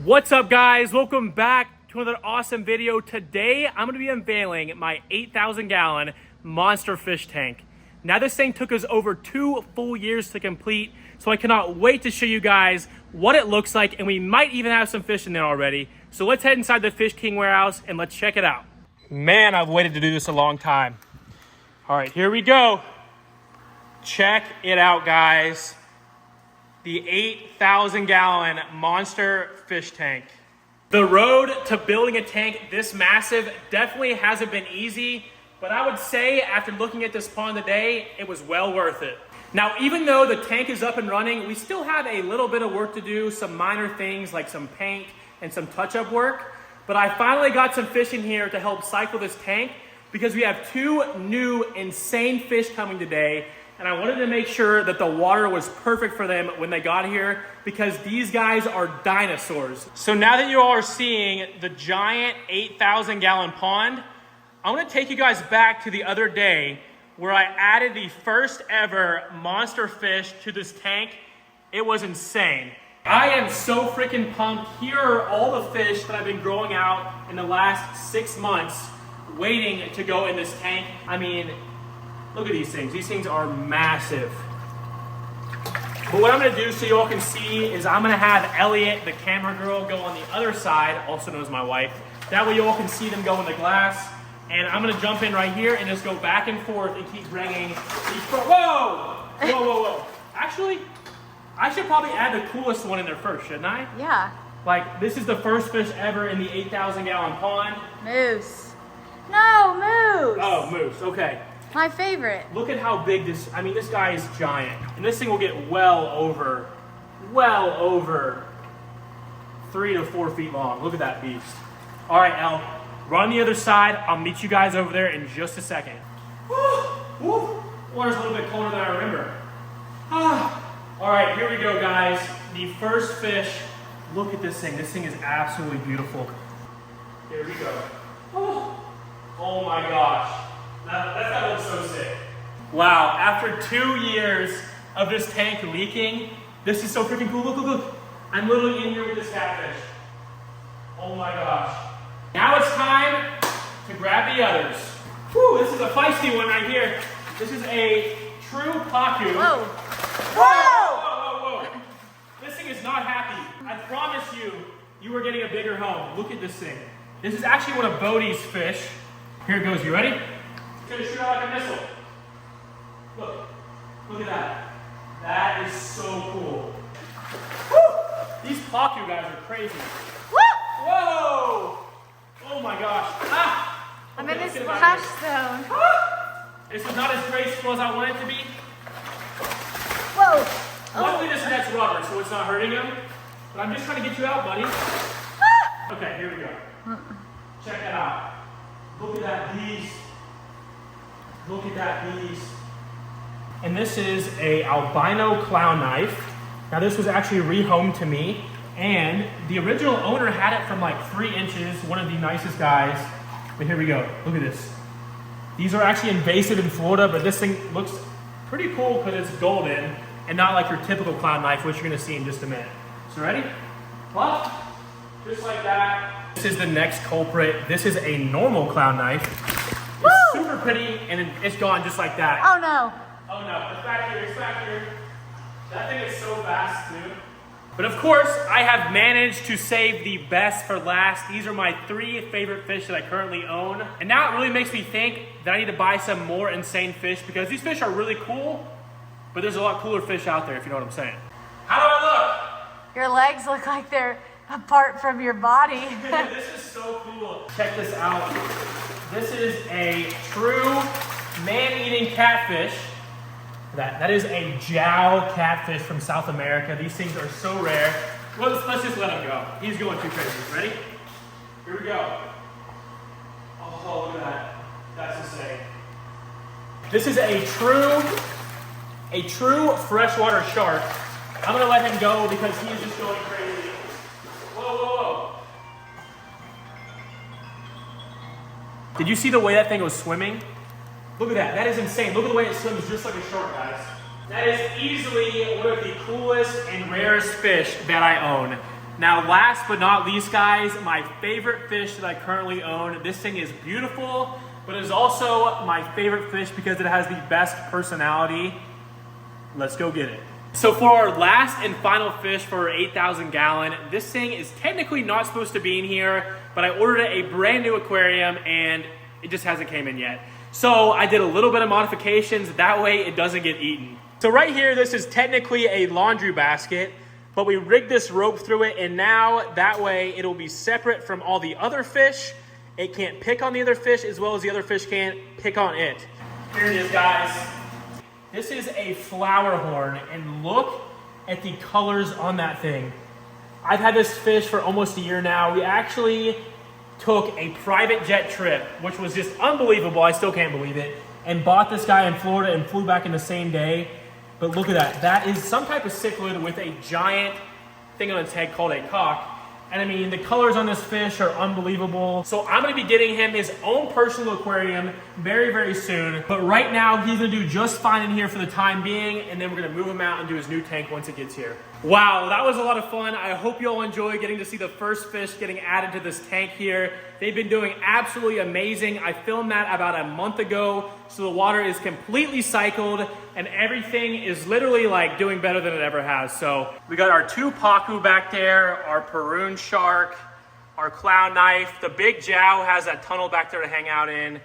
What's up, guys? Welcome back to another awesome video. Today I'm going to be unveiling my 8,000 gallon monster fish tank. Now this thing took us over 2 full years to complete, so I cannot wait to show you guys what it looks like, and we might even have some fish in there already. So let's head inside the Fish King warehouse and let's check it out. Man, I've waited to do this a long time. All right, here we go. Check it out, guys. The 8,000 gallon monster fish tank. The road to building a tank this massive definitely hasn't been easy, but I would say after looking at this pond today, it was well worth it. Now, even though the tank is up and running, we still have a little bit of work to do, some minor things like some paint and some touch-up work, but I finally got some fish in here to help cycle this tank because we have 2 new insane fish coming today. And I wanted to make sure that the water was perfect for them when they got here because these guys are dinosaurs. So now that you all are seeing the giant 8,000 gallon pond, I want to take you guys back to the other day where I added the first ever monster fish to this tank. It was insane. I am so freaking pumped. Here are all the fish that I've been growing out in the last 6 months waiting to go in this tank. I mean, look at these things. These things are massive. But what I'm gonna do so you all can see is I'm gonna have Elliot, the camera girl, go on the other side, also known as my wife. That way you all can see them go in the glass. And I'm gonna jump in right here and just go back and forth and keep bringing these. Whoa! Whoa, whoa, whoa. Actually, I should probably add the coolest one in there first, shouldn't I? Yeah. Like, this is the first fish ever in the 8,000 gallon pond. Moose. No, moose. Oh, moose, okay. My favorite. Look at how big this, I mean, this guy is giant. And this thing will get well over 3 to 4 feet long. Look at that beast. All right, Elle, run the other side. I'll meet you guys over there in just a second. Woo. Water's a little bit colder than I remember. All right, here we go, guys. The first fish. Look at this thing. This thing is absolutely beautiful. Here we go. Oh my gosh. That looks so sick. Wow, after 2 years of this tank leaking, this is so freaking cool. Look, look, look. I'm literally in here with this catfish. Oh my gosh. Now it's time to grab the others. Whew, this is a feisty one right here. This is a true pacu. Whoa. Whoa, whoa, whoa, whoa. This thing is not happy. I promise you, you are getting a bigger home. Look at this thing. This is actually one of Bodie's fish. Here it goes, you ready? It's gonna shoot out like a missile. Look at that. That is so cool. Woo! These pacu guys are crazy. Woo! Whoa! Oh my gosh. I'm in this splash zone. This is not as graceful as I want it to be. Whoa! Luckily this net's rubber, so it's not hurting him. But I'm just trying to get you out, buddy. Okay, here we go. Check that out. Look at that beast. Look at that beast. And this is a albino clown knife. Now this was actually rehomed to me, and the original owner had it from like 3 inches, one of the nicest guys. But here we go, look at this. These are actually invasive in Florida, but this thing looks pretty cool because it's golden and not like your typical clown knife, which you're gonna see in just a minute. So ready? Well, just like that. This is the next culprit. This is a normal clown knife. It's super pretty, and it's gone just like that. Oh no. Oh no, it's back here, it's back here. That thing is so fast too. But of course, I have managed to save the best for last. These are my 3 favorite fish that I currently own. And now it really makes me think that I need to buy some more insane fish because these fish are really cool, but there's a lot cooler fish out there, if you know what I'm saying. How do I Your legs look like they're apart from your body. look? This is so cool. Check this out. This is a true man-eating catfish. That is a jowl catfish from South America. These things are so rare. Well, let's just let him go. He's going too crazy. Ready? Here we go. Oh, look at that. That's insane. This is a true freshwater shark. I'm gonna let him go because he is just going crazy. Whoa, whoa, whoa. Did you see the way that thing was swimming? Look at that. That is insane. Look at the way it swims just like a shark, guys. That is easily one of the coolest and rarest fish that I own. Now, last but not least, guys, my favorite fish that I currently own. This thing is beautiful, but it is also my favorite fish because it has the best personality. Let's go get it. So for our last and final fish for our 8,000 gallon, this thing is technically not supposed to be in here, but I ordered a brand new aquarium and it just hasn't came in yet. So I did a little bit of modifications, that way it doesn't get eaten. So right here, this is technically a laundry basket, but we rigged this rope through it, and now that way it'll be separate from all the other fish. It can't pick on the other fish as well as the other fish can't pick on it. Here it is, guys. This is a flower horn, and look at the colors on that thing. I've had this fish for almost a year now. We actually took a private jet trip, which was just unbelievable. I still can't believe it. And bought this guy in Florida and flew back in the same day. But look at that. That is some type of cichlid with a giant thing on its head called a cock. And I mean, the colors on this fish are unbelievable. So I'm gonna be getting him his own personal aquarium very, very soon. But right now, he's gonna do just fine in here for the time being, and then we're gonna move him out and do his new tank once it gets here. Wow, that was a lot of fun. I hope you all enjoy getting to see the first fish getting added to this tank here. They've been doing absolutely amazing. I filmed that about a month ago, so the water is completely cycled and everything is literally like doing better than it ever has. So we got our 2 pacu back there, our Peroon shark, our clown knife. The big jow has that tunnel back there to hang out in.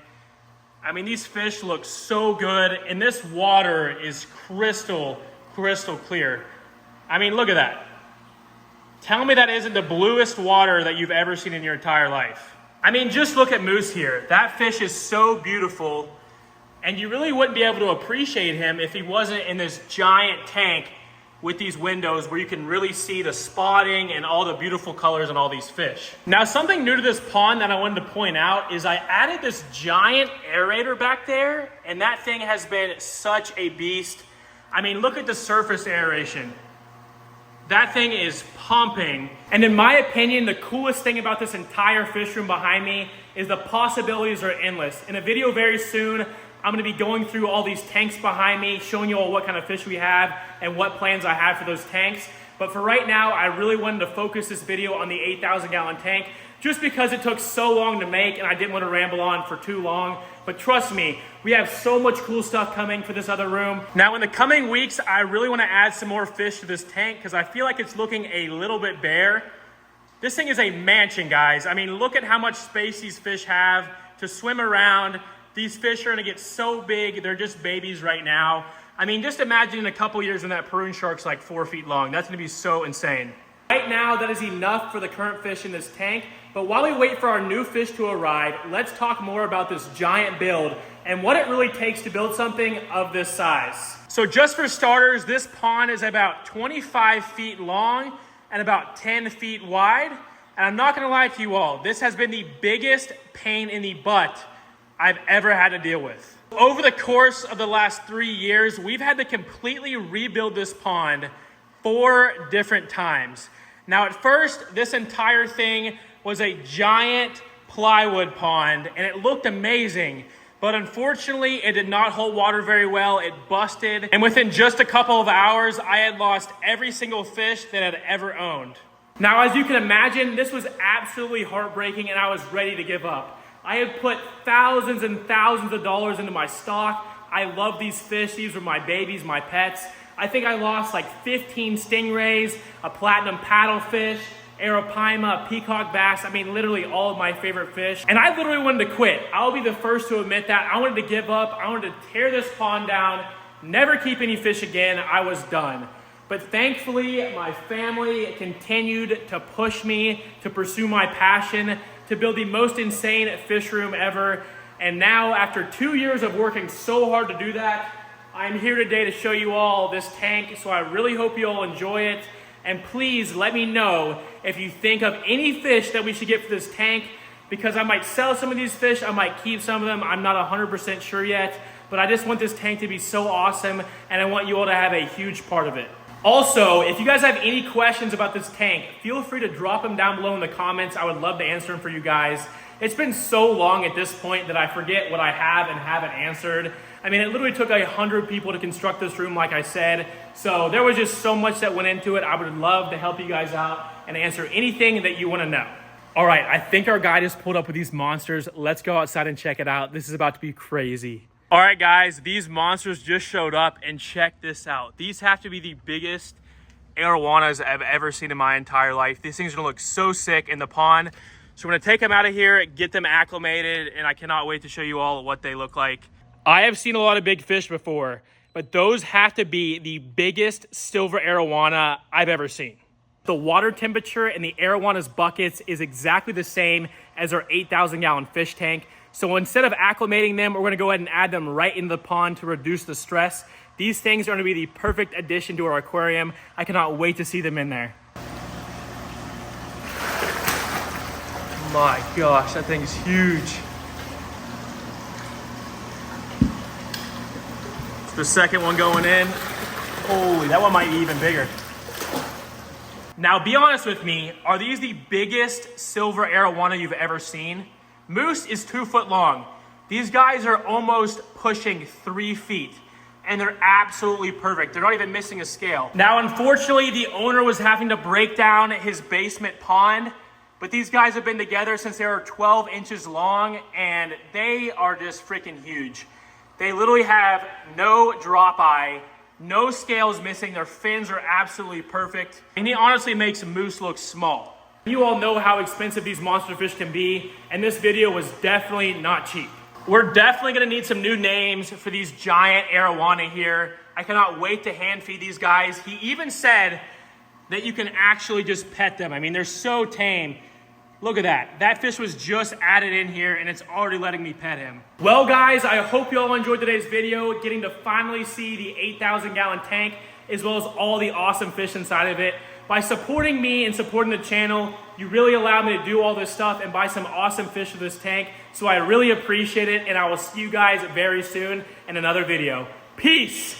I mean, these fish look so good, and this water is crystal clear. I mean, look at that. Tell me that isn't the bluest water that you've ever seen in your entire life. I mean, just look at Moose here. That fish is so beautiful, and you really wouldn't be able to appreciate him if he wasn't in this giant tank with these windows where you can really see the spotting and all the beautiful colors on all these fish. Now, something new to this pond that I wanted to point out is I added this giant aerator back there, and that thing has been such a beast. I mean, look at the surface aeration. That thing is pumping. And in my opinion, the coolest thing about this entire fish room behind me is the possibilities are endless. In a video very soon, I'm gonna be going through all these tanks behind me, showing you all what kind of fish we have and what plans I have for those tanks. But for right now, I really wanted to focus this video on the 8,000 gallon tank just because it took so long to make and I didn't want to ramble on for too long. But trust me, we have so much cool stuff coming for this other room. Now in the coming weeks, I really want to add some more fish to this tank because I feel like it's looking a little bit bare. This thing is a mansion, guys. I mean, look at how much space these fish have to swim around. These fish are gonna get so big, they're just babies right now. I mean, just imagine in a couple years when that Peroon shark's like 4 feet long. That's gonna be so insane. Right now, that is enough for the current fish in this tank, but while we wait for our new fish to arrive, let's talk more about this giant build and what it really takes to build something of this size. So just for starters, this pond is about 25 feet long and about 10 feet wide. And I'm not gonna lie to you all, this has been the biggest pain in the butt I've ever had to deal with. Over the course of the last 3 years, we've had to completely rebuild this pond 4 different times. Now at first, this entire thing was a giant plywood pond and it looked amazing, but unfortunately it did not hold water very well. It busted, and within just a couple of hours, I had lost every single fish that I'd ever owned. Now, as you can imagine, this was absolutely heartbreaking and I was ready to give up. I had put thousands and thousands of dollars into my stock. I love these fish. These were my babies, my pets. I think I lost like 15 stingrays, a platinum paddlefish, arapaima, peacock bass. I mean, literally all of my favorite fish. And I literally wanted to quit. I'll be the first to admit that. I wanted to give up. I wanted to tear this pond down, never keep any fish again. I was done. But thankfully, my family continued to push me to pursue my passion, to build the most insane fish room ever. And now, after 2 years of working so hard to do that, I'm here today to show you all this tank, so I really hope you all enjoy it. And please let me know if you think of any fish that we should get for this tank, because I might sell some of these fish, I might keep some of them, I'm not 100% sure yet, but I just want this tank to be so awesome, and I want you all to have a huge part of it. Also, if you guys have any questions about this tank, feel free to drop them down below in the comments. I would love to answer them for you guys. It's been so long at this point that I forget what I have and haven't answered. I mean, it literally took 100 people to construct this room, like I said. So there was just so much that went into it. I would love to help you guys out and answer anything that you want to know. All right, I think our guy just pulled up with these monsters. Let's go outside and check it out. This is about to be crazy. All right, guys, these monsters just showed up, and check this out. These have to be the biggest arowanas I've ever seen in my entire life. These things are gonna look so sick in the pond. So we're gonna take them out of here, get them acclimated, and I cannot wait to show you all what they look like. I have seen a lot of big fish before, but those have to be the biggest silver arowana I've ever seen. The water temperature in the arowanas buckets is exactly the same as our 8,000 gallon fish tank. So instead of acclimating them, we're gonna go ahead and add them right into the pond to reduce the stress. These things are gonna be the perfect addition to our aquarium. I cannot wait to see them in there. My gosh, that thing's huge. It's the second one going in. Holy, that one might be even bigger. Now, be honest with me, are these the biggest silver arowana you've ever seen? Moose is 2 foot long. These guys are almost pushing 3 feet, and they're absolutely perfect. They're not even missing a scale. Now, unfortunately, the owner was having to break down his basement pond, but these guys have been together since they were 12 inches long, and they are just freaking huge. They literally have no drop eye, no scales missing. Their fins are absolutely perfect. And he honestly makes moose look small. You all know how expensive these monster fish can be, and this video was definitely not cheap. We're definitely gonna need some new names for these giant arowana here. I cannot wait to hand feed these guys. He even said that you can actually just pet them. I mean, they're so tame. Look at that. That fish was just added in here and it's already letting me pet him. Well, guys, I hope you all enjoyed today's video, getting to finally see the 8,000 gallon tank, as well as all the awesome fish inside of it. By supporting me and supporting the channel, you really allow me to do all this stuff and buy some awesome fish for this tank. So I really appreciate it, and I will see you guys very soon in another video. Peace.